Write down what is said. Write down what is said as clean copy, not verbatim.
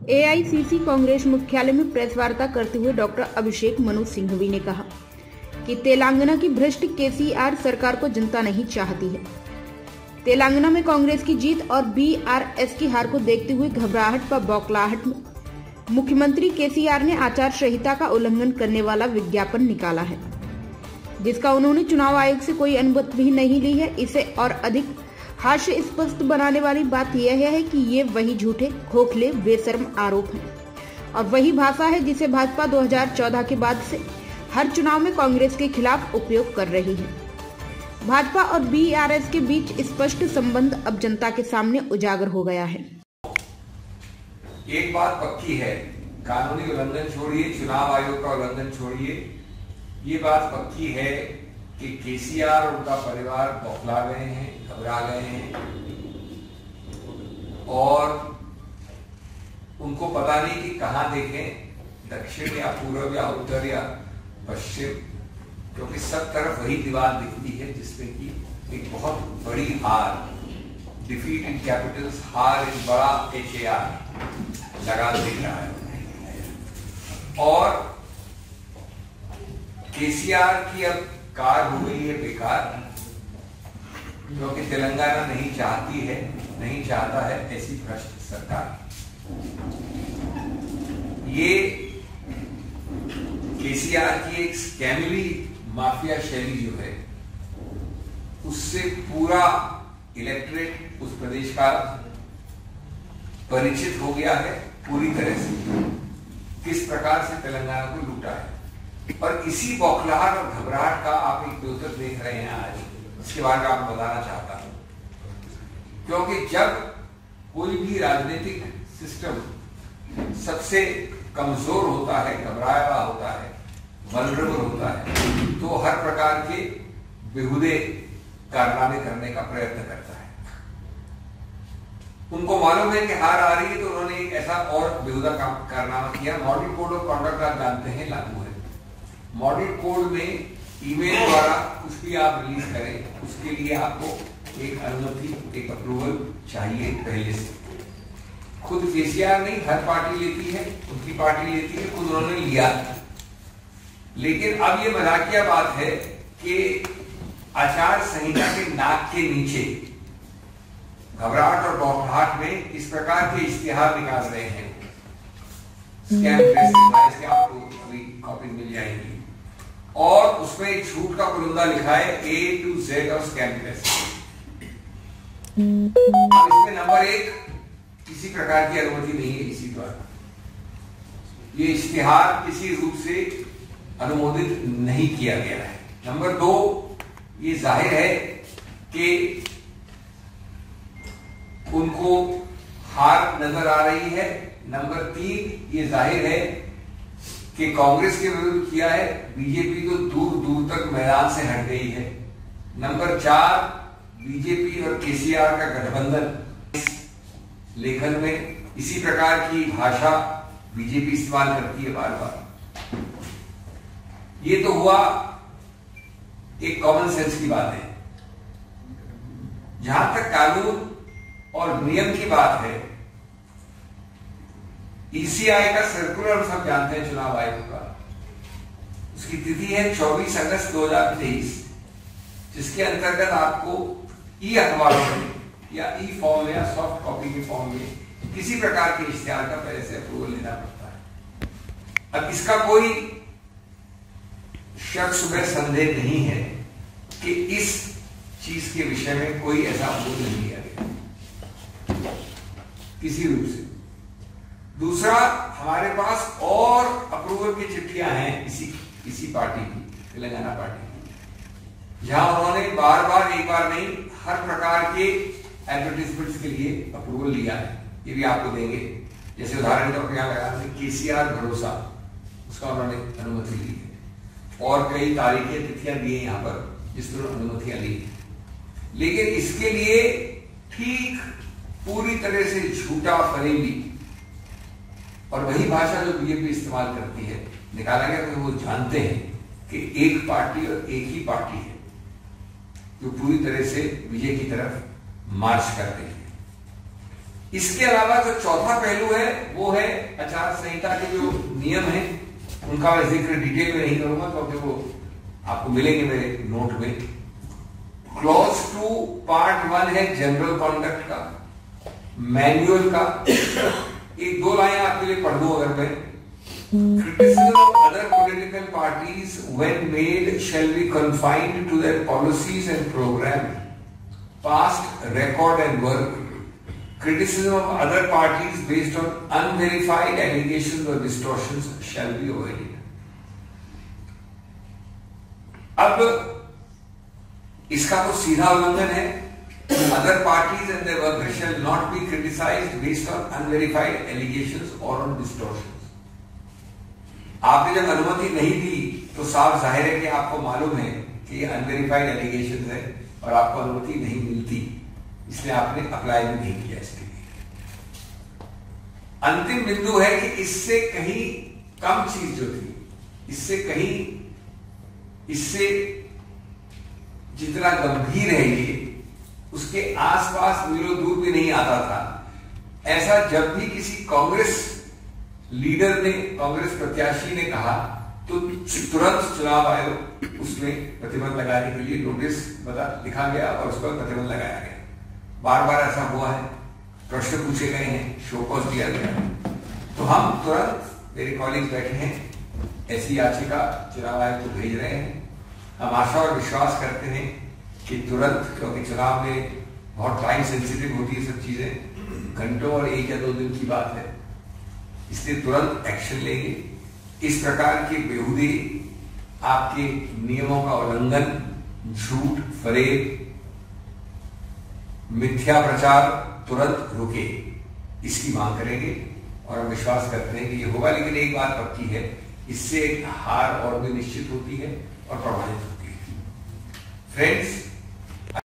AICC Congress मुख्यालय में press वार्ता करते हुए डॉक्टर अभिषेक मनु सिंघवी ने कहा कि तेलंगाना की भ्रष्ट केसीआर सरकार को जनता नहीं चाहती है। तेलंगाना में कांग्रेस की जीत और बीआरएस की हार को देखते हुए घबराहट व बौखलाहट में मुख्यमंत्री केसीआर ने आचार संहिता का उल्लंघन करने वाला विज्ञापन निकाला है, जिसका उन्होंने चुनाव आयोग से कोई अनुमति भी नहीं ली है। इसे और अधिक हास्य स्पष्ट बनाने वाली बात यह है कि ये वही झूठे, खोखले, बेशर्म आरोप हैं और वही भाषा है जिसे भाजपा 2014 के बाद से हर चुनाव में कांग्रेस के खिलाफ उपयोग कर रही है। भाजपा और बीआरएस के बीच स्पष्ट संबंध अब जनता के सामने उजागर हो गया है। एक बात पक्की है, कानूनी उल्लंघन छोड़िए, चुनाव आयोग का उल्लंघन छोड़िए, ये बात पक्की है कि केसीआर और उनका परिवार बौखला गए हैं, घबरा गए हैं और उनको पता नहीं कि कहां देखें, दक्षिण या पूर्व या उत्तर या पश्चिम, क्योंकि सब तरफ वही दीवार दिखती है जिसमें कि एक बहुत बड़ी हार, डिफीट इन कैपिटल्स, हार इन बड़ा HAR लगा दिख रहा है। और केसीआर की अब कार हो गई है बेकार, क्योंकि तेलंगाना नहीं चाहती है, नहीं चाहता है ऐसी भ्रष्ट सरकार। ये केसीआर की एक स्कैमली माफिया शैली जो है, उससे पूरा इलेक्ट्रेट उस प्रदेश का परिचित हो गया है पूरी तरह से, किस प्रकार से तेलंगाना को लूटा है। और इसी बौखलाहट और घबराहट का आप एक दोतर देख रहे हैं आज, उसके बारे में आपको बताना चाहता हूं। क्योंकि जब कोई भी राजनीतिक सिस्टम सबसे कमजोर होता है, घबराया हुआ होता है, वल्नरेबल होता है, तो हर प्रकार के बेहुदे कारनामे करने का प्रयत्न करता है। उनको मालूम है कि हार आ रही है, तो उन्होंने एक ऐसा और बेहुदा कारनामा किया। मॉडल कोड ऑफ कॉन्डक्ट आप जानते हैं, लागू है। मॉडल कोड में ईमेल द्वारा कुछ भी आप रिलीज करें, उसके लिए आपको एक अनुमति, एक अप्रूवल चाहिए पहले से। खुद केसीआर नहीं, हर पार्टी लेती है, उनकी पार्टी लेती है, खुद उन्होंने लिया। लेकिन अब ये मजाकिया बात है कि आचार संहिता के नाक के नीचे घबराहट और बौखलाहट में इस प्रकार के इश्तिहार निकाल रहे हैं। स्कैम इसके आपको अभी कॉपी मिल जाएगी और उसमें एक झूठ का कुलंदा लिखा है A to Z और स्कैम टेस्ट। अब इसमें नंबर 1, किसी प्रकार की अनुमति नहीं है किसी द्वारा, ये इश्तिहार किसी रूप से अनुमोदित नहीं किया गया है। नंबर 2, ये जाहिर है कि उनको हार नजर आ रही है। नंबर 3, ये जाहिर है कि कांग्रेस के विरुद्ध किया है, बीजेपी तो दूर दूर तक मैदान से हट गई है। नंबर 4, बीजेपी और केसीआर का गठबंधन, लेखन में इसी प्रकार की भाषा बीजेपी इस्तेमाल करती है बार बार। ये तो हुआ एक कॉमन सेंस की बात है। जहां तक कानून और नियम की बात है, ईसीआई का सर्कुलर सब जानते हैं, चुनाव आयोग का, उसकी तिथि है 24 अगस्त 2023, जिसके अंतर्गत आपको ई अखबारों में या ई फॉर्म में या सॉफ्ट कॉपी के फॉर्म में किसी प्रकार के इश्तिहार का पहले से अप्रूवल लेना पड़ता है। अब इसका कोई शक शुबह संदेह नहीं है कि इस चीज के विषय में कोई ऐसा अप्रूवल नहीं लिया गया किसी रूप से। दूसरा, हमारे पास और अप्रूवल की चिट्ठियां हैं इसी पार्टी की, तेलंगाना पार्टी की, जहां उन्होंने बार बार, एक बार नहीं, हर प्रकार के एडवर्टीजमेंट्स के लिए अप्रूवल लिया है। ये भी आपको देंगे। जैसे उदाहरण के यहाँ लगा केसीआर भरोसा, उसका उन्होंने अनुमति ली है और कई तारीखें, तिथियां दी है यहाँ पर जिस पर अनुमतियां ली है। लेकिन इसके लिए ठीक पूरी तरह से झूठा, फरेबी और वही भाषा जो बीजेपी इस्तेमाल करती है निकाला गया, क्योंकि वो जानते हैं कि एक पार्टी और एक ही पार्टी है जो पूरी तरह से विजय की तरफ मार्च कर रही है। इसके अलावा जो चौथा पहलू है वो है आचार संहिता के जो नियम है, उनका मैं जिक्र डिटेल में नहीं करूंगा क्योंकि वो आपको मिलेंगे मेरे नोट में। क्लॉज 2 पार्ट 1 है जनरल कॉन्डक्ट का, मैनुअल का। एक दो लाइन आपके लिए पढ़ दूं अगर मैं। Criticism of other political parties when made shall be confined to their policies and program, past record and work. Criticism of other parties based on unverified allegations or distortions shall be avoided. अब इसका तो सीधा उल्लंघन है। Other parties and their work shall not be criticized based on unverified allegations or on distortions. आपने जब अनुमति नहीं दी तो साफ जाहिर है कि आपको मालूम है कि ये अनवेरिफाइड एलिगेशन है और आपको अनुमति नहीं मिलती, इसलिए आपने अप्लाई भी नहीं किया इसके लिए। अंतिम बिंदु है कि इससे कहीं कम चीज जो थी, इससे जितना गंभीर है ये, उसके आसपास मीलों दूर भी नहीं आता था। ऐसा जब भी किसी कांग्रेस लीडर ने, कांग्रेस प्रत्याशी ने कहा तो तुरंत चुनाव आयोग उसमें प्रतिबंध लगाने के लिए नोटिस लिखा गया और उस पर प्रतिबंध लगाया गया। बार बार ऐसा हुआ है, प्रश्न पूछे गए हैं, शो कॉज दिया गया, तो हम तुरंत, मेरे कॉलीग बैठे हैं, ऐसी याचिका चुनाव आयोग को भेज रहे हैं। हम आशा और विश्वास करते हैं कि तुरंत, क्योंकि चुनाव में बहुत टाइम सेंसिटिव होती है सब चीजें, घंटों और 1 या 2 दिन की बात है, इसलिए तुरंत एक्शन लेंगे। इस प्रकार के बेहुदे आपके नियमों का उल्लंघन, झूठ, फरेब, मिथ्या प्रचार तुरंत रुके, इसकी मांग करेंगे और हम विश्वास करते हैं कि ये होगा। लेकिन एक बात पक्की है, इससे एक हार और भी निश्चित होती है और प्रमाणित होती है। फ्रेंड्स,